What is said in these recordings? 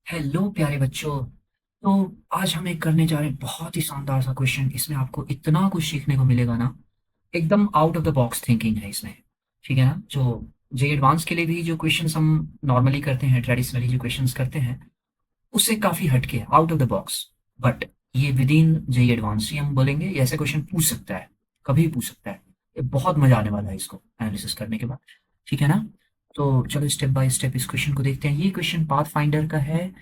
Hello प्यारे बच्चों। तो आज हम एक करने जा रहे हैं बहुत ही शानदार सा क्वेश्चन। इसमें आपको इतना कुछ सीखने को मिलेगा ना, एकदम out of the box thinking है इसमें। ठीक है ना। जो जे एडवांस के लिए भी जो क्वेश्चंस हम नॉर्मली करते हैं, ट्रेडिशनली जो क्वेश्चंस करते हैं, उससे काफ़ी हटके है, out of the box. But ये विद इन जे एडवांस ही हम बोलेंगे, ये ऐसे क्वेश्चन पूछ सकता है, कभी भी पूछ सकता है। ये बहुत मजा आने वाला है इसको एनालिसिस करने के बाद। ठीक है ना। तो चलो स्टेप बाय स्टेप इस क्वेश्चन को देखते हैं। ये क्वेश्चन पाथ फाइंडर का है,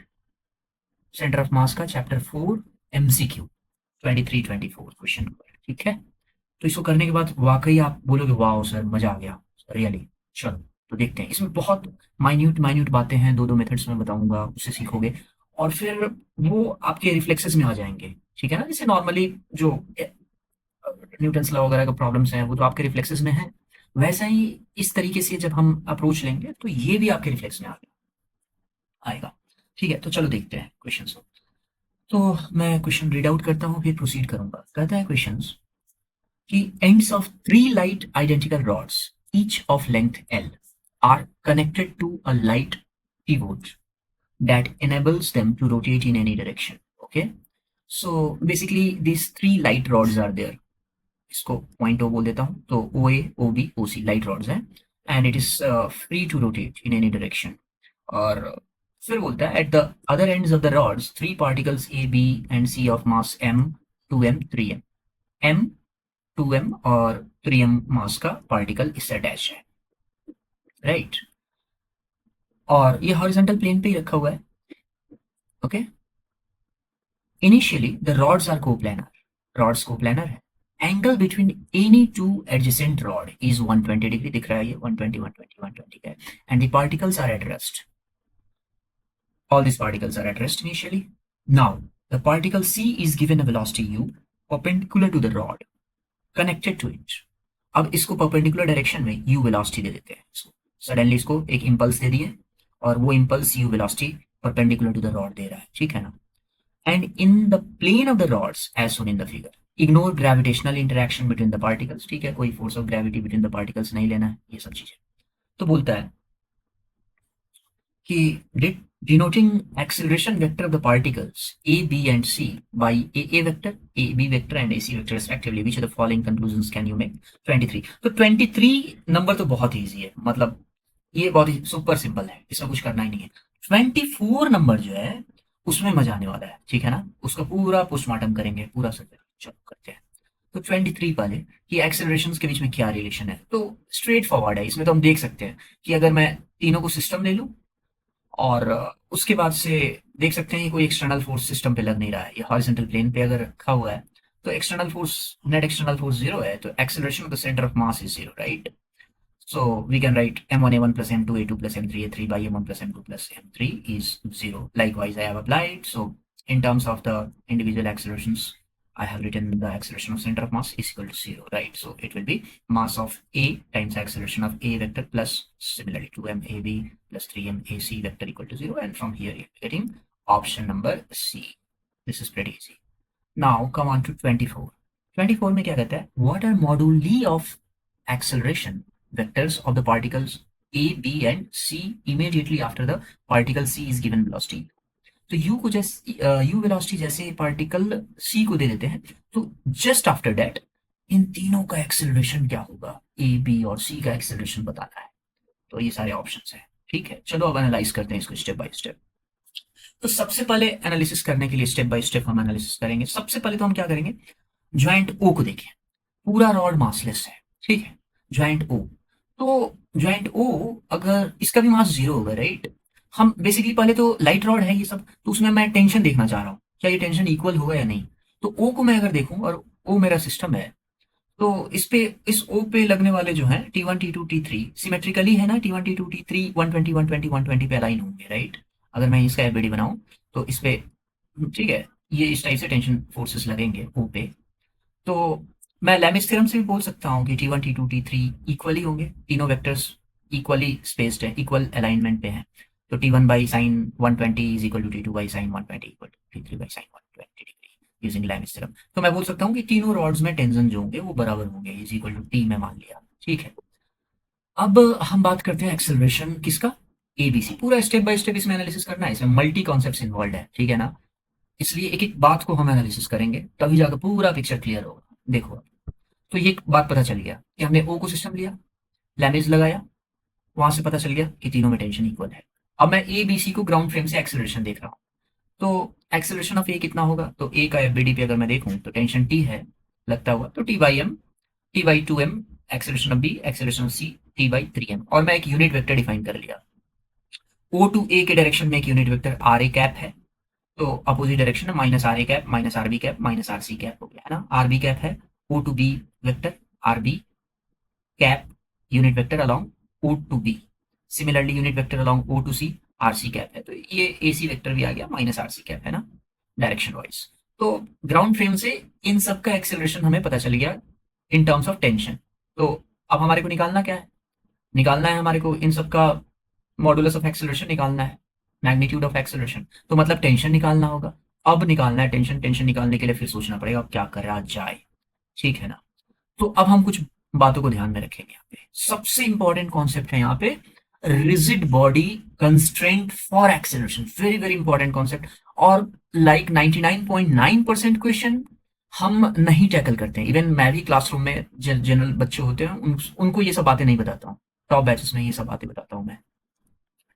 सेंटर ऑफ मास का, चैप्टर 4, एमसीक्यू 23-24 क्वेश्चन नंबर। ठीक है। तो इसको करने के बाद वाकई आप बोलोगे वाह सर मजा आ गया, रियली। चलो तो देखते हैं। इसमें बहुत माइन्यूट माइन्यूट बातें हैं, दो दो मेथड्स में बताऊंगा, उससे सीखोगे और फिर वो आपके रिफ्लेक्सेस में आ जाएंगे। ठीक है ना। जैसे नॉर्मली जो न्यूटन्स लॉ वगैरह का प्रॉब्लम्स हैं वो तो आपके रिफ्लेक्सेस में है, वैसा ही इस तरीके से जब हम अप्रोच लेंगे तो ये भी आपके रिफ्लेक्स में आएगा। ठीक है। तो चलो देखते हैं क्वेश्चन। तो मैं क्वेश्चन रीड आउट करता हूँ फिर प्रोसीड करूंगा। कहता है क्वेश्चंस कि ends of three light identical rods, each of length L, are connected to a light pivot that enables them to rotate in any direction. Okay, so basically these three light rods are there. इसको point O बोल देता हूँ। तो O A O B O C light rods हैं and it is free to rotate in any direction. और फिर बोलता है at the other ends of the rods three particles A B and C of mass M, 2m, 3m। M, 2m और 3m मास का particle इससे attach है, right. और ये हॉरिजॉन्टल प्लेन पे ही रखा हुआ है। Okay. Initially the rods are coplanar, rods coplanar है। Angle between any two adjacent rod is 120 degree, दिख रहा है ये 120 120 120 का है। And the particles are at rest, all these particles are at rest initially. Now, the particle C is given a velocity u perpendicular to the rod connected to it. अब इसको perpendicular direction में u velocity दे देते हैं। Suddenly इसको एक impulse दे दिए और वो impulse u velocity perpendicular to the rod दे रहा है। ठीक है ना। And in the plane of the rods as shown in the figure, ignore gravitational interaction between the particles. ठीक है, कोई force of gravity between the particles नहीं लेना है, ये सब चीजें। तो बोलता है कि denoting acceleration vector of the particles A, B and C by A vector, A B vector and AC vector respectively, which of the following conclusions can you make? 23। तो 23 नंबर तो बहुत ईजी है, मतलब ये बहुत ही सुपर सिंपल है, इसमें कुछ करना ही नहीं है। 24 नंबर जो है उसमें मजा आने वाला है। ठीक है ना। उसका पूरा पोस्टमार्टम करेंगे, पूरा सर्वे। चलो करते हैं। तो 23 पहले कि एक्सेलरेशंस के बीच में क्या रिलेशन है, तो स्ट्रेट फॉरवर्ड है। इसमें तो हम देख सकते हैं कि अगर मैं तीनों को सिस्टम ले लूं और उसके बाद से देख सकते हैं कि कोई एक्सटर्नल फोर्स सिस्टम पे लग नहीं रहा है, ये हॉरिजॉन्टल प्लेन पे अगर रखा हुआ है तो external force, net external force zero है, तो acceleration of the centre of mass is zero, right. So we can write m1 a1 plus m2 a2 plus m3 a3 by m1 plus m2 plus m3 is 0. Likewise, I have applied. So in terms of the individual accelerations, I have written the acceleration of center of mass is equal to 0, right? So it will be mass of a times acceleration of a vector plus similarly 2m ab plus 3m ac vector equal to 0. And from here you're getting option number C. This is pretty easy. Now come on to 24. 24 में क्या कहता है? What are moduli of acceleration vectors of the particles A, B and C immediately after the particle C is given velocity? तो U को जैसे U velocity जैसे particle C को दे देते हैं, तो जस्ट आफ्टर दैट इन तीनों का एक्सेलरेशन क्या होगा, A, B और C का एक्सेलरेशन बताना है। तो ये सारे ऑप्शंस हैं। ठीक है, चलो अब एनालाइज करते हैं इसको स्टेप बाय स्टेप। तो सबसे पहले एनालिसिस करने के लिए स्टेप बाय स्टेप हम एनालिसिस करेंगे। सबसे पहले तो हम क्या करेंगे, ज्वाइंट ओ को देखें। पूरा रॉड मासलेस है, ठीक है, ज्वाइंट ओ। तो ज्वाइंट ओ अगर इसका भी मास जीरो होगा, राइट। हम बेसिकली पहले तो लाइट रॉड है ये सब, तो उसमें मैं टेंशन देखना चाह रहा हूँ, क्या ये टेंशन इक्वल होगा या नहीं। तो ओ को मैं अगर देखूं और ओ मेरा सिस्टम है, तो इस पे, इस ओ पे लगने वाले जो है T1 T2 T3 सिमेट्रिकली है ना, T1 T2 T3 120 120 120 पे अलाइन होंगे, राइट। अगर मैं इसका एफबीडी बनाऊं तो इस पे, ठीक है, ये इस टाइप से टेंशन फोर्सेस लगेंगे ओ पे। तो मैं लेमिस थ्योरम से भी बोल सकता हूँ कि T1 T2 T3 इक्वली होंगे, तीनों वेक्टर्स इक्वली स्पेस्ड है, इक्वल अलाइनमेंट पे हैं। तो T1 by sine 120 is equal to T2 by sine 120 equal to T3 by sine 120 degree using Lami's theorem. तो मैं बोल सकता हूँ कि तीनों रॉड्स में टेंशन जो होंगे वो बराबर होंगे, इज इक्वल टू टी में मान लिया। ठीक है। अब हम बात करते हैं एक्सेलरेशन किसका, ABC पूरा स्टेप बाय स्टेप इसमें एनालिसिस करना है, इसमें मल्टी कॉन्सेप्ट्स इन्वॉल्व है, ठीक है ना। इसलिए एक एक बात को हम एनालिसिस करेंगे तभी जाकर पूरा पिक्चर क्लियर होगा। देखो, तो ये एक बात पता चल गया कि हमने ओ को सिस्टम लिया, लैमेज लगाया, वहां से पता चल गया कि तीनों में टेंशन इक्वल है। अब मैं ए बी सी को ग्राउंड फ्रेम से एक्सेलरेशन देख रहा हूँ, तो एक्सेलरेशन ऑफ ए कितना होगा, तो ए का एफबीडी पे अगर मैं देखूं तो टेंशन टी है लगता हुआ, तो T by M, T by 2m, acceleration of B, acceleration of C, T by 3m। और मैं एक यूनिट वेक्टर डिफाइन कर लिया। ओ टू ए के डायरेक्शन में एक unit vector R A cap है, तो अपोजिट डायरेक्शन है minus R A cap, minus R B cap, minus R C cap हो गया है ना। आर बी कैप है O to B vector, R B cap unit vector along O to B. Similarly unit vector along O to C, R C cap है, तो ये ए C vector भी आ गया माइनस आर सी कैप है ना, direction wise. तो ground frame से इन सब का एक्सेलरेशन हमें पता चल गया इन टर्म्स ऑफ टेंशन। तो अब हमारे को निकालना क्या है, निकालना है हमारे को इन सब का मॉडुलस ऑफ एक्सेलरेशन निकालना है, मैग्नीट्यूड ऑफ एक्सेलरेशन, तो मतलब टेंशन निकालना होगा। अब निकालना है टेंशन, टेंशन निकालने के लिए फिर सोचना पड़ेगा अब क्या करा जाए, ठीक है ना। तो अब हम कुछ बातों को ध्यान में रखेंगे। यहाँ पे सबसे इंपॉर्टेंट कॉन्सेप्ट है यहाँ पे rigid body constraint for acceleration, very very important concept. और लाइक 99.9% क्वेश्चन हम नहीं टैकल करते हैं। इवन मैं भी क्लासरूम में जनरल बच्चे होते हैं उनको ये सब बातें नहीं बताता हूँ, टॉप बैचेस में ये सब बातें बताता हूँ मैं,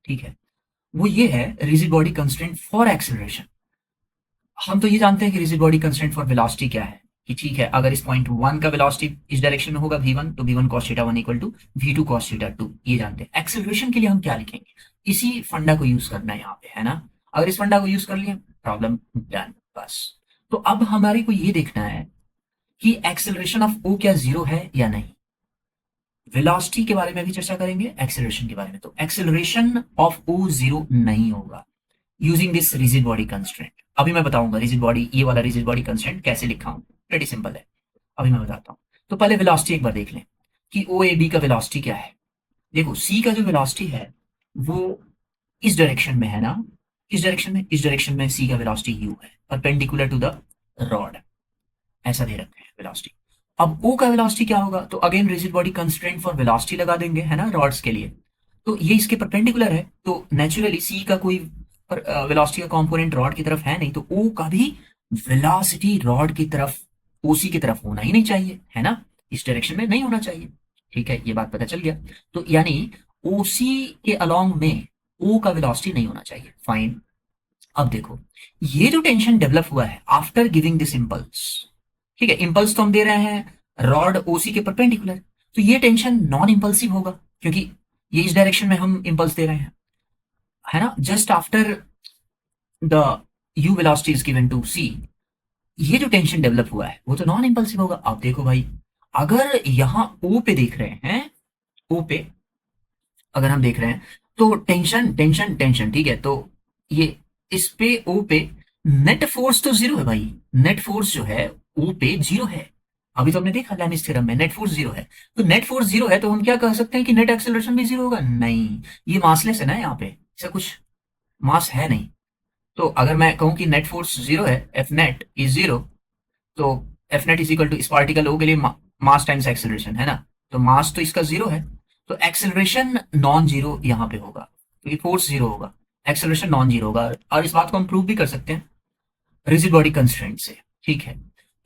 ठीक है। वो ये है rigid body constraint for acceleration. हम तो ये जानते हैं कि rigid body constraint for velocity क्या है, कि ठीक है अगर इस पॉइंट 1 का वेलोसिटी इस डायरेक्शन में होगा v1, तो v1 cos theta 1 equal to v2 cos theta 2, ये जानते हैं। एक्सेलरेशन के लिए हम क्या लिखेंगे, इसी फंडा को यूज करना है यहाँ पे, है ना। अगर इस फंडा को यूज कर लिया प्रॉब्लम डन, बस। तो अब हमारे को ये देखना है कि एक्सेलरेशन ऑफ ओ क्या जीरो है या नहीं। वेलोसिटी के बारे में भी चर्चा करेंगे, एक्सेलरेशन के बारे में। तो एक्सेलरेशन ऑफ ओ जीरो नहीं होगा using this rigid body constraint. अभी मैं बताऊंगा रिजिड बॉडी, ये वाला रिजिड बॉडी कंस्ट्रेंट कैसे लिखा हूं, प्रेटी सिंपल है, अभी मैं बताता हूं। तो पहले वेलोसिटी एक बार देख लें कि ओ ए बी का वेलोसिटी क्या है। देखो सी का जो वेलोसिटी है वो इस डायरेक्शन में है ना, किस डायरेक्शन में, इस डायरेक्शन में सी का वेलोसिटी यू है, परपेंडिकुलर टू द रॉड, ऐसा दे रखते हैं वेलोसिटी। अब ओ का वेलोसिटी क्या होगा, तो again rigid body constraint for velocity लगा देंगे, है ना, रॉड्स के लिए। तो ये इसके परपेंडिकुलर है, तो नेचुरली सी का कोई वेलोसिटी का कंपोनेंट रॉड की तरफ है नहीं, तो ओ का भी वेलोसिटी रॉड की तरफ, ओसी की तरफ होना ही नहीं चाहिए, है ना, इस डायरेक्शन में नहीं होना चाहिए, ठीक है, ये बात पता चल गया। तो यानी ओसी के अलोंग में ओ का वेलोसिटी नहीं होना चाहिए, फाइन। अब देखो ये जो टेंशन डेवलप हुआ है आफ्टर गिविंग दिस इंपल्स, ठीक है, इंपल्स तो हम दे रहे हैं रॉड ओसी के परपेंडिकुलर, तो ये टेंशन नॉन इंपल्सिव होगा क्योंकि ये इस डायरेक्शन में हम इंपल्स दे रहे हैं, है ना। Just after the U velocity is given to C, ये जो टेंशन डेवलप हुआ है वो तो नॉन इंपल्सिव होगा। अब देखो भाई, अगर यहां ओ पे देख रहे हैं, ओ पे अगर हम देख रहे हैं तो टेंशन टेंशन टेंशन, ठीक है, तो ये इस पे ओ पे नेट फोर्स तो जीरो है भाई, नेट फोर्स जो है ओ पे जीरो है। अभी तो हमने देखा लैमिस थ्योरम में नेट फोर्स जीरो है, तो नेट फोर्स जीरो है तो हम क्या कह सकते हैं कि नेट एक्सेलरेशन भी जीरो होगा, नहीं, ये मासलेस है ना, यहाँ पे ऐसा कुछ मास है नहीं। तो अगर मैं कहूं कि नेट फोर्स जीरो है, एफ नेट इज जीरो, तो F net is equal to इस पार्टिकल ओ के लिए मास टाइम्स एक्सेलरेशन, है ना, तो मास तो इसका जीरो है, तो एक्सेलरेशन नॉन जीरो यहाँ पे होगा क्योंकि फोर्स जीरो होगा, एक्सेलरेशन नॉन जीरो होगा। और इस बात को हम प्रूव भी कर सकते हैं रिजिड बॉडी कंस्ट्रेंट से, ठीक है।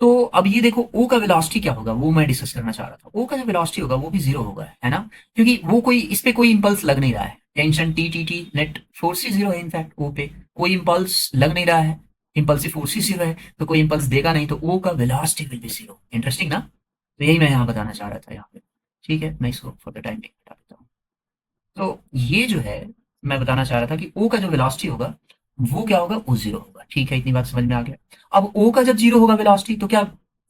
तो अब ये देखो ओ का वेलोसिटी क्या होगा, वो मैं डिस्कस करना चाह रहा था। ओ का जो वेलोसिटी होगा वो भी जीरो होगा, है ना, क्योंकि वो कोई इस पे कोई इंपल्स लग नहीं रहा है, tension T T T, net force ही जीरो है, इनफैक्ट ओ पे कोई इंपल्स लग नहीं रहा है, इंपल्सिव फोर्स ही जीरो है, तो कोई इंपल्स देगा नहीं, तो ओ का velocity will be zero. Interesting ना, तो यही मैं यहाँ बताना चाह रहा था यहाँ पे, ठीक है। मैं इसको फॉर द टाइम बता देता हूँ। तो ये जो है मैं बताना चाह रहा था कि ओ का जो वेलोसिटी होगा वो क्या होगा, वो जीरो होगा, ठीक है, इतनी बात समझ में आ गया। अब ओ का जब जीरो होगा वेलोसिटी, तो क्या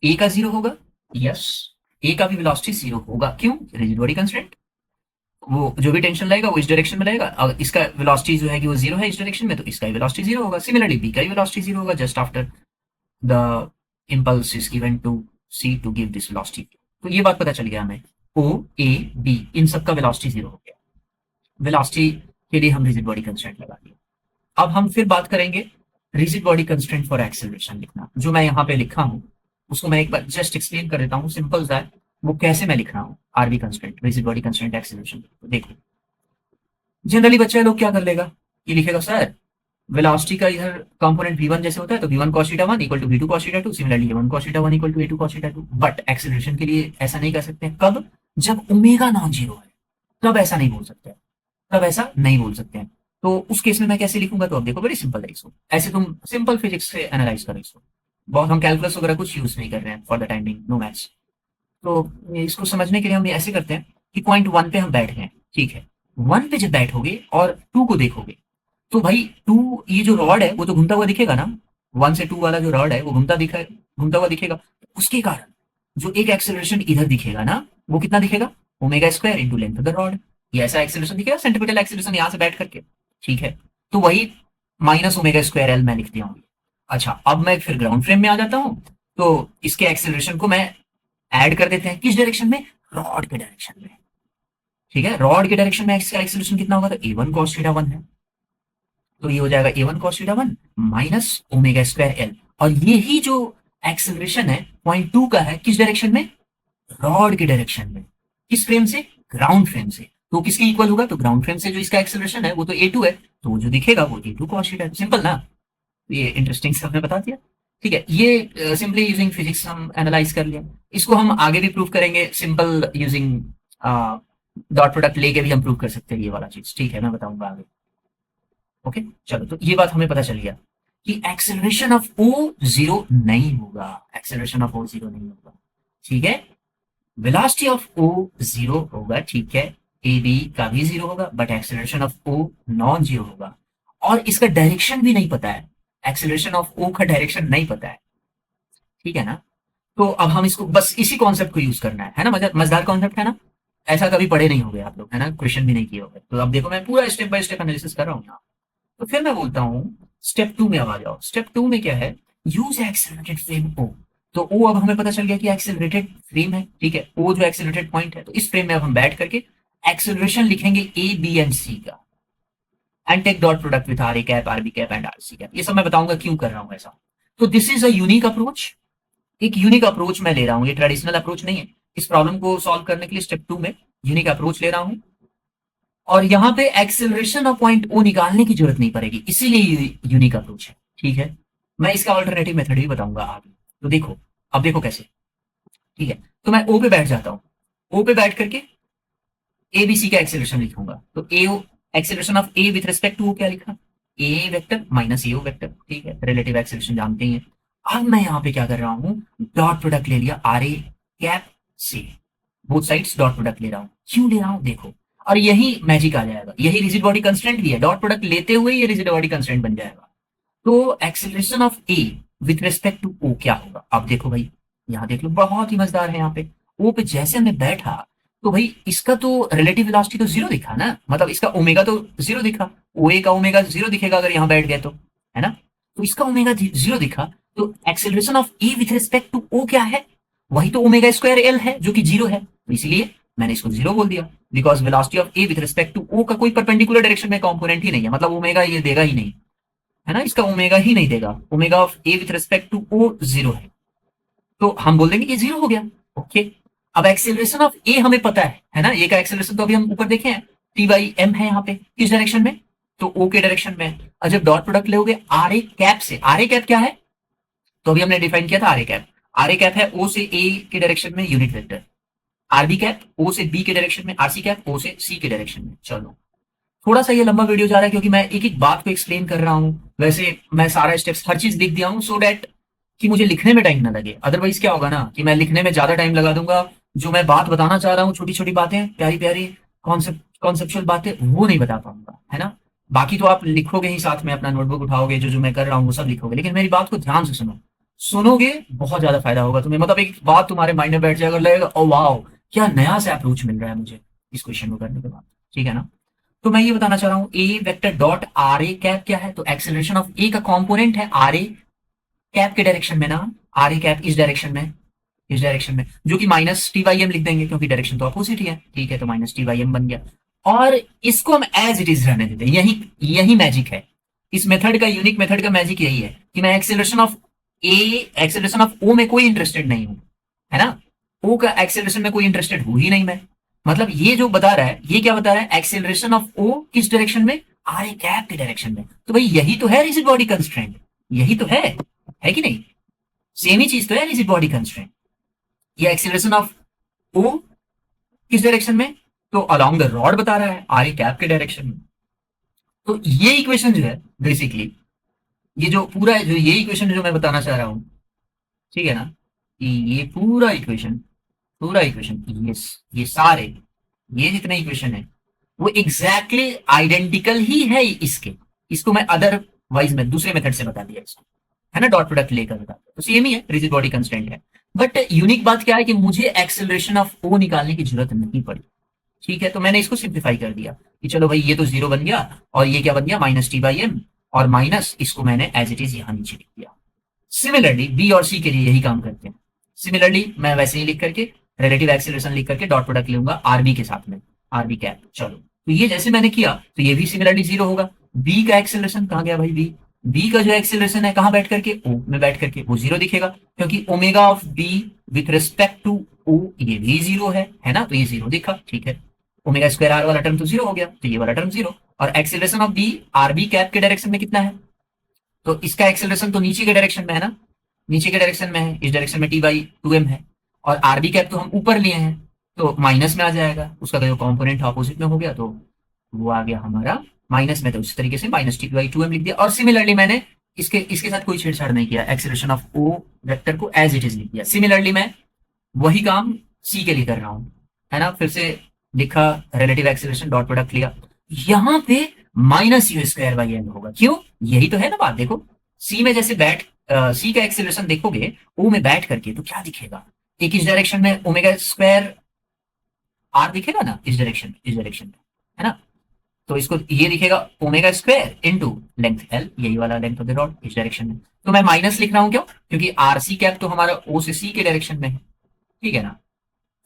ए का जीरो होगा, यस, ए का भी वेलोसिटी जीरो होगा, क्यों, रिजिड बॉडी कंस्ट्रेंट, वो जो भी टेंशन लगेगा वो इस डायरेक्शन में लगेगा, अगर इसका वेलोसिटी जो है कि वो जीरो है इस डायरेक्शन में, तो इसका वेलोसिटी जीरो होगा। सिमिलरली बी का वेलोसिटी जीरो होगा just after the impulse is given to C to give this velocity. तो ये बात पता चल गया हमें, ओ ए बी इन सब का वेलोसिटी जीरो हो गया, वेलोसिटी के लिए हम रिजिड बॉडी कंस्ट्रेंट लगा दिया। अब हम फिर बात करेंगे rigid body constraint for acceleration लिखना, जो मैं यहाँ पे लिखा हूँ उसको मैं एक बार जस्ट एक्सप्लेन कर देता हूँ, सिंपल दैट वो कैसे मैं लिख रहा हूँ, RB constraint, rigid body constraint acceleration. देखो जनरली बच्चा लोग क्या कर लेगा, ये लिखेगा सर वेलोसिटी का इधर कंपोनेंट v1 जैसे होता है तो v1 cos theta 1 equal to v2 cos theta 2, similarly a1 cos theta 1 equal to a2 cos theta 2। But acceleration के लिए ऐसा नहीं कर सकते हैं। कब? जब ओमेगा नॉन जीरो है, तब ऐसा नहीं बोल सकते हैं, तब ऐसा नहीं बोल सकते हैं। तो उस केस में मैं कैसे लिखूंगा, तो अब देखो बड़ी सिंपल है इसको, ऐसे तुम सिंपल फिजिक्स से एनालाइज करो इसको। बहुत हम कैलकुलस वगैरह कुछ यूज नहीं कर रहे हैं for the time being, no maths. तो इसको समझने के लिए हम ऐसे करते हैं कि पॉइंट वन पे हम बैठ गए, ठीक है। वन पे जब बैठोगे और टू को देखोगे तो भाई टू, ये जो रॉड है वो तो घूमता हुआ दिखेगा ना, वन से टू वाला जो रॉड है वो घूमता हुआ दिखेगा। उसके कारण जो एक एक्सेलरेशन इधर दिखेगा ना, वो कितना दिखेगा, omega square into length of the rod. ये ऐसा एक्सेलरेशन दिखेगा, सेंटीमीटर एक्सेलरेशन यहाँ से बैठ करके, ठीक है। तो वही माइनस ओमेगा स्क्वायर एल मैं लिख दिया हूँ। अच्छा, अब मैं फिर ग्राउंड फ्रेम में आ जाता हूँ, तो इसके एक्सेलरेशन को मैं ऐड कर देते हैं, किस डायरेक्शन में, रॉड के डायरेक्शन में, ठीक है। रॉड के डायरेक्शन में इसका एक्सेलरेशन कितना होगा, तो a1 cos थीटा 1 है, तो ये हो जाएगा a1 cos theta 1 minus omega square L. और यही जो एक्सेलरेशन है पॉइंट टू का है, किस डायरेक्शन में, रॉड के डायरेक्शन में। किस फ्रेम से, ग्राउंड फ्रेम से। तो किसके इक्वल होगा, तो ग्राउंड फ्रेम से जो इसका एक्सेलरेशन है वो तो a2 है, तो वो जो दिखेगा वो a2 cos थीटा है। सिंपल ना, ये इंटरेस्टिंग से हमने बता दिया, ठीक है। ये सिंपली यूजिंग फिजिक्स हम एनालाइज कर लिया। इसको हम आगे भी प्रूव करेंगे सिंपल यूजिंग डॉट प्रोडक्ट लेके भी हम प्रूव कर सकते हैं ये वाला चीज, ठीक है, मैं बताऊंगा आगे। ओके, चलो, तो ये बात हमें पता चल गया कि एक्सेलरेशन ऑफ ओ जीरो नहीं होगा, एक्सेलरेशन ऑफ ओ जीरो नहीं होगा, ठीक है। वेलोसिटी ऑफ ओ जीरो होगा, ठीक है, ए बी का भी जीरो होगा, but acceleration of O non zero होगा। और इसका डायरेक्शन भी नहीं पता है, एक्सेलरेशन ऑफ ओ का डायरेक्शन नहीं पता है, ठीक है ना। तो अब हम इसको बस इसी कॉन्सेप्ट को यूज करना है ना, मजेदार कॉन्सेप्ट है ना। ऐसा कभी पढ़े नहीं होगे आप लोग, है ना, क्वेश्चन भी नहीं किए होंगे। तो अब देखो मैं पूरा स्टेप बाय स्टेप एनालिसिस कर रहा हूँ यहाँ। तो फिर मैं बोलता हूँ स्टेप टू में अब आ जाओ। स्टेप टू में क्या है, यूज एक्सेलरेटेड फ्रेम ओ। तो ओ अब हमें पता चल गया कि एक्सेलरेटेड फ्रेम है, ठीक है, ओ जो एक्सेलरेटेड पॉइंट है। तो इस फ्रेम में अब हम बैठ करके एक्सेलरेशन लिखेंगे ए बी एंड सी का, and take dot product with R A cap R B cap and R C cap. ये सब मैं बताऊंगा क्यों कर रहा हूँ ऐसा। तो this is a unique approach, एक यूनिक अप्रोच मैं ले रहा हूँ, ये ट्रेडिशनल अप्रोच नहीं है। इस प्रॉब्लम को सॉल्व करने के लिए स्टेप टू में यूनिक अप्रोच ले रहा हूँ, और यहाँ पे एक्सेलरेशन ऑफ पॉइंट ओ निकालने की जरूरत नहीं पड़ेगी, इसीलिए यूनिक अप्रोच है, ठीक है। मैं इसका ऑल्टरनेटिव मेथड भी बताऊंगा आगे। तो देखो, अब देखो कैसे, ठीक है। तो मैं ओ पे बैठ जाता हूँ, ओ पे बैठ करके ए बी सी का एक्सेलरेशन लिखूंगा। तो A acceleration of A with respect to क्या लिखा, A vector minus A vector, ठीक है, रिलेटिव एक्सेलरेशन जानते ही हैं। अब मैं यहाँ पे क्या कर रहा हूँ, डॉट प्रोडक्ट ले लिया आर ए कैप से, बोथ साइड्स डॉट प्रोडक्ट ले रहा हूँ। क्यों ले रहा हूँ देखो, और यही मैजिक आ जाएगा, यही रिजिड बॉडी कंस्टेंट भी है, डॉट प्रोडक्ट लेते हुए ये रिजिड बॉडी कंस्टेंट बन जाएगा। तो acceleration of A with respect to O क्या होगा, अब देखो भाई, यहाँ देख लो, बहुत ही मजेदार है। यहाँ पे ओ पे जैसे हमने बैठा, तो भाई इसका तो रिलेटिव वेलोसिटी तो जीरो दिखा ना, मतलब इसका ओमेगा तो जीरो दिखा, ओ ए का ओमेगा जीरो दिखेगा अगर यहाँ बैठ गए तो, है ना। तो इसका ओमेगा जीरो दिखा, तो acceleration of A with respect to O क्या है, वही तो ओमेगा स्क्वायर एल है जो कि जीरो है, तो इसलिए मैंने इसको जीरो बोल दिया। Because velocity of A with respect to O का कोई परपेंडिकुलर डायरेक्शन में कंपोनेंट ही नहीं है, मतलब ओमेगा ये देगा ही नहीं, है ना, इसका ओमेगा ही नहीं देगा। Omega of A with respect to O zero है, तो हम बोल देंगे कि जीरो हो गया। ओके, अब एक्सेलरेशन ऑफ ए हमें पता है ना, ए का एक्सेलरेशन तो अभी हम ऊपर देखे हैं, टी बाई एम है यहाँ पे, किस डायरेक्शन में, तो ओ के डायरेक्शन में। और जब डॉट प्रोडक्ट लोगे आर ए कैप से, आर ए कैप क्या है, तो अभी हमने डिफाइन किया था R A cap. R A cap है ओ से ए के डायरेक्शन में unit vector, R B cap O से बी के डायरेक्शन में, आर सी कैप ओ से सी के डायरेक्शन में। चलो, थोड़ा सा ये लंबा वीडियो जा रहा है क्योंकि मैं एक एक बात को एक्सप्लेन कर रहा हूँ। वैसे मैं सारा स्टेप्स हर चीज लिख दिया हूँ सो डैट कि मुझे लिखने में टाइम ना लगे। अदरवाइज क्या होगा ना कि मैं लिखने में ज्यादा टाइम लगा दूंगा, जो मैं बात बताना चाह रहा हूँ, छोटी छोटी बातें, प्यारी प्यारी कॉन्सेप्चुअल बातें, वो नहीं बता पाऊंगा, है ना। बाकी तो आप लिखोगे ही, साथ में अपना नोटबुक उठाओगे, जो जो मैं कर रहा हूँ वो सब लिखोगे, लेकिन मेरी बात को ध्यान से सुनो, सुनोगे बहुत ज्यादा फायदा होगा तुम्हें। मतलब एक बात तुम्हारे माइंड में बैठ जाएगा, लगेगा ओ वाह, क्या नया से अप्रोच मिल रहा है मुझे इस क्वेश्चन को करने के बाद, ठीक है ना। तो मैं ये बताना चाह रहा हूँ ए vector dot are A cap क्या है, तो एक्सेलरेशन ऑफ ए का कंपोनेंट है आर ए कैप के डायरेक्शन में ना, आर ए कैप इस डायरेक्शन में, इस डायरेक्शन में, जो कि माइनस टी वाई एम लिख देंगे क्योंकि डायरेक्शन तो अपोजिट ही है, ठीक है, तो माइनस टी वाई एम बन गया। और इसको हम एज इट इज रहने देते हैं, यही यही मैजिक है इस मेथड का, यूनिक मेथड का मैजिक यही है कि मैं acceleration of A, acceleration of O में कोई इंटरेस्टेड नहीं हूं, है ना, ओ का एक्सेलरेशन में कोई इंटरेस्टेड हूं ही नहीं मैं। मतलब ये जो बता रहा है, ये क्या बता रहा है, एक्सेलरेशन ऑफ ओ किस डायरेक्शन में, आर ए कैप के डायरेक्शन में। तो भाई यही तो है रिजिड बॉडी कंस्ट्रेंट, यही तो है कि नहीं, सेम ही चीज तो है रिजिड बॉडी कंस्ट्रेंट। ये एक्सेलरेशन ऑफ ओ किस डायरेक्शन में, तो अलोंग द रॉड बता रहा है, आर ए कैप के डायरेक्शन में। तो ये इक्वेशन जो है बेसिकली, ये जो पूरा जो ये इक्वेशन जो मैं बताना चाह रहा हूं, ठीक है ना, कि ये पूरा इक्वेशन ये सारे, ये जितने इक्वेशन है वो एग्जैक्टली आइडेंटिकल ही है इसके। इसको मैं अदरवाइज में दूसरे मेथड से बता दिया इसको, है ना, डॉट प्रोडक्ट लेकर बता दिया, तो सेम ही है, रिजिड बॉडी कंस्टेंट है। बट यूनिक बात क्या है कि मुझे एक्सेलरेशन ऑफ ओ निकालने की जरूरत नहीं पड़ी। ठीक है, तो मैंने इसको सिंप्लीफाई कर दिया कि चलो भाई ये तो जीरो बन गया, और ये क्या बन गया, माइनस टी बाई एम, और माइनस इसको मैंने एज इट इज यहां नीचे लिख दिया। सिमिलरली बी और सी के लिए यही काम करते हैं। सिमिलरली मैं वैसे ही लिख करके रिलेटिव एक्सेलरेशन लिख करके डॉट प्रोडक्ट लूंगा आरबी के साथ में, आरबी कैप। चलो तो ये जैसे मैंने किया तो ये भी सिमिलरली जीरो होगा। बी का एक्सेलरेशन कहाँ गया भाई, बी का जो एक्सेलरेशन है कहाँ बैठ करके, ओ में बैठ करके, वो जीरो दिखेगा, क्योंकि omega of B with respect to O ये भी जीरो है ना, तो ये जीरो दिखा, ठीक है। ओमेगा स्क्वायर आर वाला टर्म तो जीरो हो गया, तो ये वाला टर्म जीरो। और acceleration of B RB cap के डायरेक्शन में कितना है, तो इसका एक्सेलरेशन तो नीचे के डायरेक्शन में है ना, नीचे के डायरेक्शन में है, इस डायरेक्शन में टी बाई टू एम है, और आरबी कैप तो हम ऊपर लिए हैं तो माइनस में आ जाएगा, उसका जो कॉम्पोनेंट ऑपोजिट में हो गया, तो वो आ गया हमारा माइनस में, तो इस तरीके से minus T by two M लिख दिया। और सिमिलरली मैंने इसके इसके साथ कोई छेड़छाड़ नहीं किया, एक्सेलरेशन ऑफ ओ वेक्टर को एज इट इज लिख दिया। सिमिलरली मैं वही काम सी के लिए कर रहा हूं, है ना, फिर से लिखा रिलेटिव एक्सेलरेशन, डॉट प्रोडक्ट लिया, यहां पे minus U square by L होगा, क्यों, यही तो है ना बात। देखो सी में जैसे बैठ सी का एक्सेलरेशन देखोगे ओ में बैठ करके तो क्या दिखेगा, एक इस डायरेक्शन में ओमेगा स्क्वायर आर दिखेगा ना, इस डायरेक्शन में, है ना, तो इसको ये दिखेगा omega square into length L, यही वाला लेंथ ऑफ द रॉड इस डायरेक्शन में। तो मैं माइनस लिख रहा हूं क्यों, क्योंकि आरसी कैप तो हमारा ओ से सी के डायरेक्शन में है, ठीक है ना,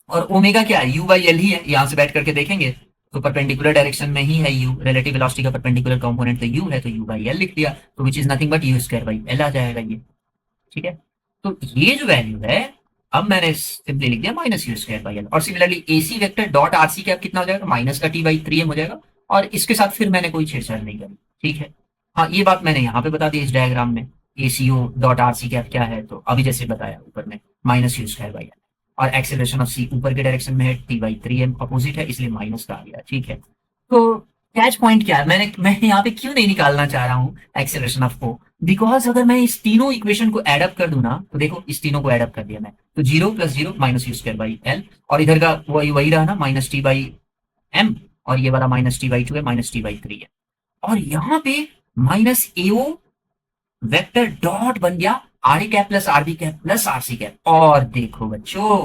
और ओमेगा क्या है, यू बाई एल ही है, यहां से बैठ करके देखेंगे तो परपेंडिकुलर डायरेक्शन में ही है यू, रिलेटिव वेलोसिटी का परपेंडिकुलर कंपोनेंट तो यू है, तो यू बाई एल लिख दिया, तो which is nothing but U square by L आ जाएगा ये, ठीक है। तो ये जो वैल्यू है, अब मैंने सिंपली लिख दिया minus U square by L. और similarly AC vector dot RC cap कितना हो जाएगा, माइनस का टी बाई थ्री एम हो जाएगा, और इसके साथ फिर मैंने कोई छेड़छाड़ नहीं करी, ठीक है। हाँ ये बात मैंने यहाँ पे बता दी इस डायग्राम में, एसीओ डॉट आरसी कैप क्या है, तो अभी जैसे बताया ऊपर में minus U square by L, और एक्सेलरेशन ऑफ सी ऊपर के डायरेक्शन में है, T by three M opposite है, इसलिए माइनस का आ गया, ठीक है। तो कैच पॉइंट क्या है, मैं यहाँ पे क्यों नहीं निकालना चाह रहा हूँ एक्सेलरेशन ऑफ ओ, बिकॉज अगर मैं इस तीनों इक्वेशन को एडअप कर दूं ना, तो देखो इस तीनों को एडअप कर दिया मैं, तो zero plus zero minus U square by L, और इधर का वही वही रहा ना, माइनस टी बाई एम, और ये वाला माइनस टी बाई टू है, माइनस टी बाई थ्री है, और यहाँ पे माइनस एओ वेक्टर डॉट बन गया R A cap plus RB cap plus RC cap. और देखो बच्चों,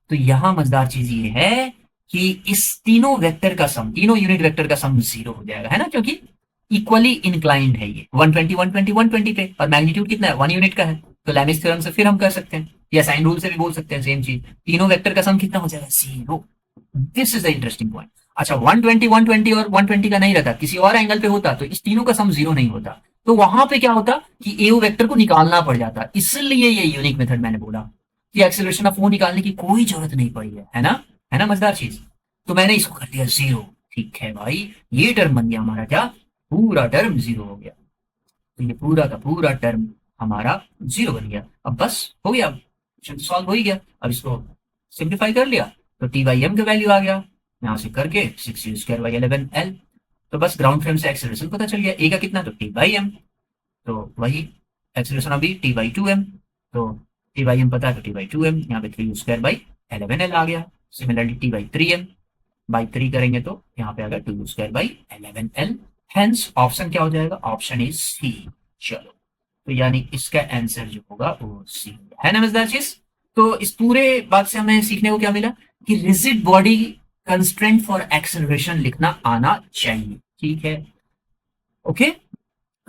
तो यहां मजेदार चीज ये है कि इस तीनों वेक्टर का सम, तीनों यूनिट वेक्टर का सम जीरो हो जाएगा, है ना, क्योंकि इक्वली इंक्लाइंड है ये 120 120 120 पे, और मैग्नीट्यूड कितना है, वन यूनिट का है, तो लैमिस थ्योरम से फिर हम कर सकते हैं, या साइन रूल से भी बोल सकते हैं सेम चीज, तीनों वेक्टर का सम कितना हो जाएगा, zero. This is the interesting point. अच्छा 120 120 और 120 का नहीं रहता, किसी और एंगल पे होता तो इस तीनों का सम जीरो नहीं होता, तो वहां पे क्या होता कि एओ वेक्टर को निकालना पड़ जाता, इसलिए ये यूनिक मेथड मैंने बोला कि एक्सेलरेशन ऑफ ओ निकालने की कोई जरूरत नहीं पड़ी है ना मजेदार चीज। तो मैंने इसको कर दिया जीरो, ठीक है भाई, ये टर्म बन गया हमारा क्या, पूरा टर्म जीरो हो गया, तो ये पूरा का पूरा टर्म हमारा जीरो बन गया। अब बस हो गया, क्वेश्चन सॉल्व हो ही गया। अब इसको सिंप्लीफाई कर लिया तो टी बाई एम का वैल्यू आ गया, यहां से करके 6 यू स्क्वायर बाई 11 एल, तो बस ग्राउंड फ्रेम से एक्सेलरेशन पता चल गया, ए का कितना, तो टी बाई एम, तो वही एक्सेलरेशन अभी टी बाई टू एम, तो टी बाई एम पता है तो टी बाई टू एम, यहाँ पे 3 यू स्क्वायर बाई 11 एल आ गया। Similarly T by three M by three करेंगे तो यहाँ पे आ गया 2 U square by 11 L, hence option क्या हो जाएगा, ऑप्शन इज सी। चलो तो यानी इसका आंसर जो होगा वो सी है ना मजेदार चीज। तो इस पूरे बात से हमें सीखने को क्या मिला कि rigid body constraint for acceleration लिखना आना चाहिए, ठीक है, ओके।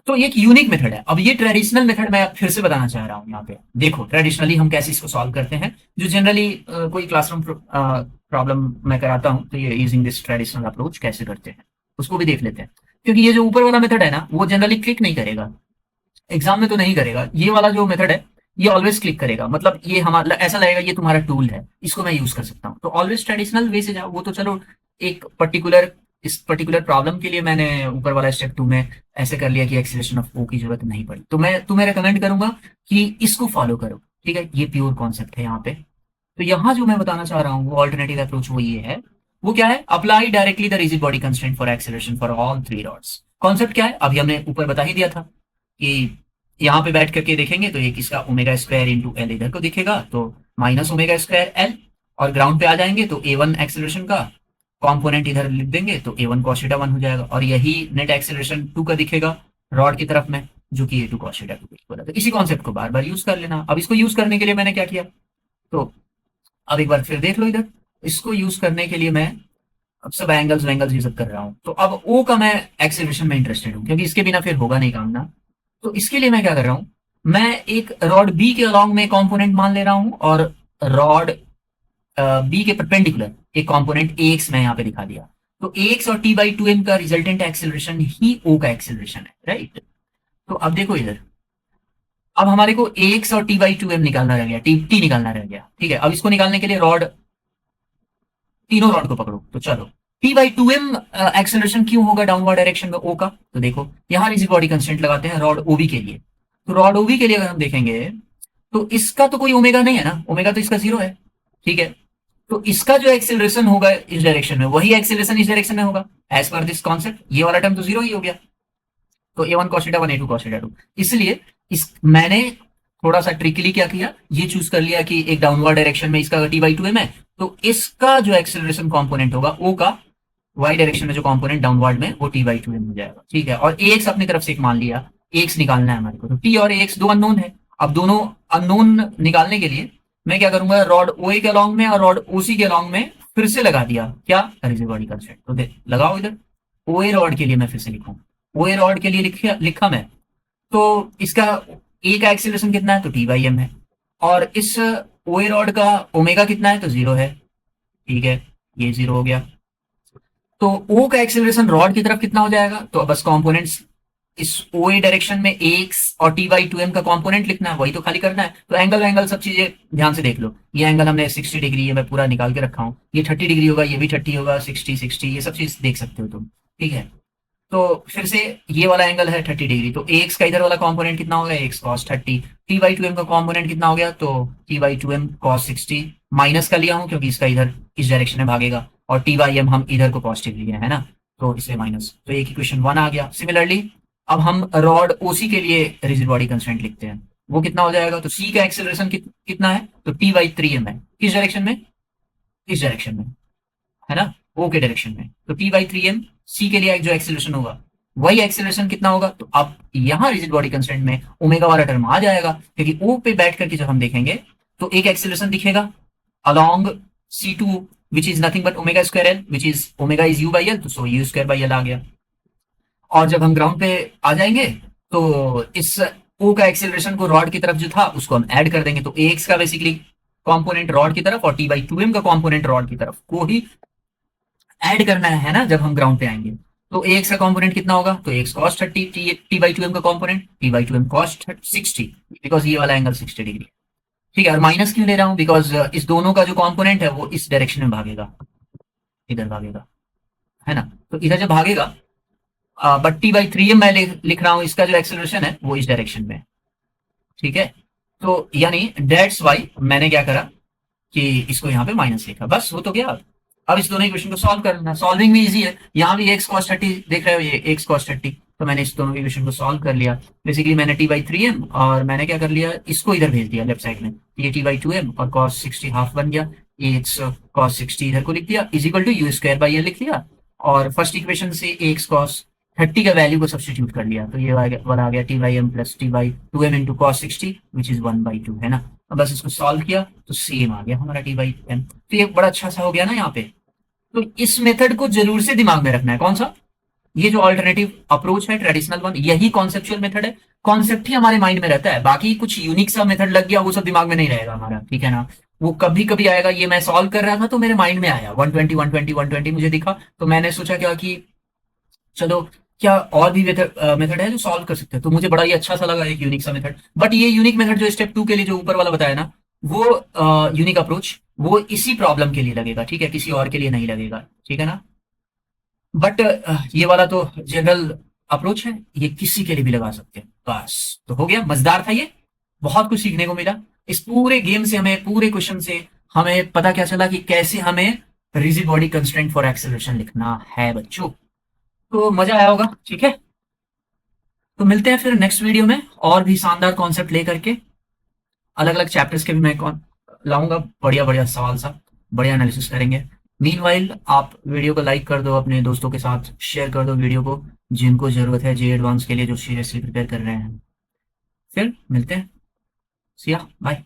तो ये एक यूनिक मेथड है। अब ये ट्रेडिशनल मेथड मैं फिर से बताना चाह रहा हूं, यहाँ पे देखो ट्रेडिशनली हम कैसे इसको सॉल्व करते हैं, जो जनरली कोई क्लासरूम प्रॉब्लम मैं कराता हूं तो ये यूजिंग दिस ट्रेडिशनल अप्रोच कैसे करते हैं उसको भी देख लेते हैं, क्योंकि ये जो ऊपर वाला मेथड है ना वो जनरली क्लिक नहीं करेगा एग्जाम में, तो नहीं करेगा, ये वाला जो मेथड है ये ऑलवेज क्लिक करेगा, मतलब ये हमारा ऐसा लगेगा ये तुम्हारा टूल है, इसको मैं यूज कर सकता हूँ। तो ऑलवेज ट्रेडिशनल वे से जाओ, वो तो चलो एक पर्टिकुलर, इस पर्टिकुलर प्रॉब्लम के लिए मैंने ऊपर वाला स्टेप 2 में ऐसे कर लिया कि एक्सीलरेशन ऑफ ओ की जरूरत नहीं पड़ी। तो मैं तुम्हें रेकमेंड करूंगा कि इसको फॉलो करो, ठीक है। ये प्योर कॉन्सेप्ट है यहाँ पे। तो यहाँ जो मैं बताना चाह रहा हूँ वो ऑल्टरनेटिव अप्रोच वो ये है, वो क्या है, apply directly the rigid body constraint for acceleration for all three rods. Concept क्या है, अभी हमने ऊपर बता ही दिया था कि यहाँ पे बैठ करके देखेंगे तो एक इसका ओमेगा स्क्वायर इंटू एल इधर को दिखेगा, तो माइनस ओमेगा स्क्वायर एल, और ग्राउंड पे आ जाएंगे तो ए वन एक्सेलरेशन का कॉम्पोनेंट इधर लिख देंगे तो ए वन कॉस थीटा 1 हो जाएगा, और यही नेट एक्सेलरेशन 2 का दिखेगा रॉड की तरफ में, जो कि ए टू कॉस थीटा 2 बोला। तो इसी कॉन्सेप्ट को बार बार यूज कर लेना। अब इसको यूज करने के लिए मैंने क्या किया, तो अब एक बार फिर देख लो इधर, इसको यूज करने के लिए मैं अब सब एंगल्स वैंगल्स ये सब कर रहा हूँ। तो अब ओ का मैं एक्सेलरेशन में इंटरेस्टेड हूँ, क्योंकि इसके बिना फिर होगा नहीं काम ना। तो इसके लिए मैं क्या कर रहा हूँ, मैं एक रॉड बी के अलॉन्ग में कंपोनेंट मान ले रहा हूँ, और रॉड बी के परपेंडिकुलर एक कंपोनेंट ए एक्स मैं यहाँ पे दिखा दिया। तो ए एक्स और टी बाई टू एम का रिजल्टेंट एक्सेलरेशन ही ओ का एक्सेलरेशन है, राइट। तो अब देखो इधर, अब हमारे को ए एक्स और टी बाई टू एम निकालना रह गया, टी निकालना रह गया, ठीक है। अब इसको निकालने के लिए रॉड, तीनों रॉड को पकड़ो, तो चलो T by two M acceleration क्यों होगा डाउनवर्ड डायरेक्शन में ओ का, तो देखो यहाँ रिजिड बॉडी कंस्टेंट लगाते हैं रॉड ओबी के लिए। तो रॉड ओबी के लिए अगर हम देखेंगे तो इसका तो कोई ओमेगा नहीं है ना, ओमेगा तो इसका 0 है, ठीक है। तो इसका जो एक्सेलरेशन होगा इस डायरेक्शन में, वही एक्सेलरेशन इस डायरेक्शन में होगा एज पर दिस कॉन्सेप्ट। ये वाला टर्म तो 0 ही हो गया, तो A one cos theta 1 A two cos theta 2। इसलिए इस मैंने थोड़ा सा ट्रिकली क्या किया, ये चूज कर लिया कि एक डाउनवर्ड डायरेक्शन में इसका टी बाई टू एम है, तो इसका जो एक्सेलरेशन कंपोनेंट होगा ओ का वाई डायरेक्शन में जो कंपोनेंट डाउनवर्ड में, वो टी बाई टू एम हो जाएगा, ठीक है। और ए एक्स अपनी तरफ से एक मान लिया, एक्स निकालना है हमारे को, तो टी और एक्स दो अननोन है। अब दोनों अननोन निकालने के लिए मैं क्या करूंगा, रॉड ओ ए के अलॉन्ग में और रॉड ओ सी के अलॉन्ग में फिर से लगा दिया क्या, रिजिड बॉडी कंस्ट्रेंट। तो लगाओ इधर, ओ ए रॉड के लिए मैं फिर से लिखूं, ओ ए रॉड के लिए लिखा मैं, तो इसका ए का एक्सीलरेशन कितना है, तो टी बाई एम है, और इस ओ ए रॉड का ओमेगा कितना है, तो 0 है, ठीक है, ये 0 हो गया। तो ओ का एक्सेलरेशन रॉड की तरफ कितना हो जाएगा, तो बस कंपोनेंट्स इस ओ ए डायरेक्शन में एक्स और टी बाई टू एम का कंपोनेंट लिखना है, वही तो खाली करना है। तो एंगल वैंगल सब चीजें ध्यान से देख लो, ये एंगल हमने 60 डिग्री ये मैं पूरा निकाल के रखा हूँ, ये 30 डिग्री होगा, ये भी 30 होगा, 60 ये सब चीज देख सकते हो तुम, ठीक है। तो फिर से ये वाला एंगल है 30 डिग्री, तो एक्स का इधर वाला कंपोनेंट कितना हो गया, X cos 30, T by two M का कंपोनेंट कितना हो गया, तो T by two M cos 60, minus का लिया हूँ क्योंकि इसका इधर इस डायरेक्शन में भागेगा, और टी बाई एम हम इधर को पॉजिटिव लिया है ना, तो इसलिए माइनस, तो एक इक्वेशन 1 आ गया। सिमिलरली अब हम रॉड ओसी के लिए रिजिड बॉडी कंस्ट्रेंट लिखते हैं, वो कितना हो जाएगा, तो सी का एक्सेलरेशन कितना है, तो टी बाई थ्री एम है, किस डायरेक्शन में, इस डायरेक्शन में, है ना, ओ के डायरेक्शन में। तो T by three M C के लिए जो एक्सेलरेशन होगा वही एक्सेलरेशन कितना होगा, तो अब यहां रिजिड बॉडी कंस्टेंट में ओमेगा वाला टर्म आ जाएगा, क्योंकि ओ पे बैठ करके जब हम देखेंगे तो एक एक्सेलरेशन दिखेगा along C two which is nothing but omega square L, which is omega is U by L, तो so U square by L आ गया। और जब हम ग्राउंड पे आ जाएंगे तो इस ओ का एक्सेलरेशन को रॉड की तरफ जो था उसको हम ऐड कर देंगे, तो एक्स का बेसिकली कंपोनेंट रॉड की तरफ और टी बाई टू एम का कंपोनेंट रॉड की तरफ को ही ऐड करना है ना जब हम ग्राउंड पे आएंगे। तो एक्स का कंपोनेंट कितना होगा, तो X cos 30, T by two M का component T by two M cos 60, because ये वाला एंगल 60 डिग्री, ठीक है। और माइनस क्यों ले रहा हूं, बिकॉज इस दोनों का जो कंपोनेंट है वो इस डायरेक्शन में भागेगा, इधर भागेगा, है ना। तो इधर जब भागेगा, but T by three M मैं लिख रहा हूं, इसका जो एक्सेलरेशन है वो इस डायरेक्शन में, ठीक है। तो यानी डेट्स वाई मैंने क्या करा कि इसको यहाँ पे माइनस लिखा, बस हो तो गया। अब इस दोनों इक्वेशन को सॉल्व करना, सॉल्विंग भी इजी है, यहाँ भी एक्स कॉस 30 देख रहे हो, ये एक्स कॉस 30, तो मैंने इस दोनों इक्वेशन को सॉल्व कर लिया। बेसिकली मैंने टी बाई थ्री एम और मैंने क्या कर लिया, इसको इधर भेज दिया लेफ्ट साइड में, ये टी बाई टू एम और कॉस 60 हाफ बन गया, एक्स कॉस 60 इधर को लिख दिया, is equal to U square by L लिख दिया, और फर्स्ट इक्वेशन से एक्स कॉस 30 का वैल्यू को सब्सटीट्यूट कर लिया, तो ये वाला आ गया T by M plus T by two M into cos 60 which is 1/2, है ना। अब बस इसको सॉल्व किया तो सेम आ गया हमारा टी बाई एम। तो ये बड़ा अच्छा सा हो गया ना यहाँ पे। तो इस मेथड को जरूर से दिमाग में रखना है, कौन सा, ये जो ऑल्टरनेटिव अप्रोच है ट्रेडिशनल वन, यही कॉन्सेप्चुअल मेथड है, कॉन्सेप्ट ही हमारे माइंड में रहता है, बाकी कुछ यूनिक सा मेथड लग गया वो सब दिमाग में नहीं रहेगा हमारा, ठीक है ना। वो कभी कभी आएगा, ये मैं सॉल्व कर रहा था तो मेरे माइंड में आया 120 120 120 मुझे दिखा, तो मैंने सोचा क्या कि चलो क्या और भी मेथड है जो सॉल्व कर सकते हैं? तो मुझे बड़ा ही अच्छा सा लगा एक यूनिक सा मेथड। बट ये यूनिक मेथड जो स्टेप 2 के लिए जो ऊपर वाला बताया ना, वो यूनिक अप्रोच वो इसी प्रॉब्लम के लिए लगेगा, ठीक है, किसी और के लिए नहीं लगेगा, ठीक है ना। बट ये वाला तो जनरल अप्रोच है, ये किसी के लिए भी लगा सकते हैं। बस, तो हो गया, मजेदार था ये, बहुत कुछ सीखने को मिला इस पूरे गेम से, हमें पूरे क्वेश्चन से हमें पता क्या चला कि कैसे हमें rigid body constraint for acceleration लिखना है बच्चों। तो मजा आया होगा, ठीक है। तो मिलते हैं फिर नेक्स्ट वीडियो में और भी शानदार कॉन्सेप्ट लेकर के, अलग अलग चैप्टर्स के भी मैं कौन लाऊंगा, बढ़िया बढ़िया सवाल सा, बढ़िया एनालिसिस करेंगे। मीनवाइल आप वीडियो को लाइक कर दो, अपने दोस्तों के साथ शेयर कर दो वीडियो को, जिनको जरूरत है जे एडवांस के लिए, जो सीरियसली प्रिपेयर कर रहे हैं। फिर मिलते हैं, सिया बाय।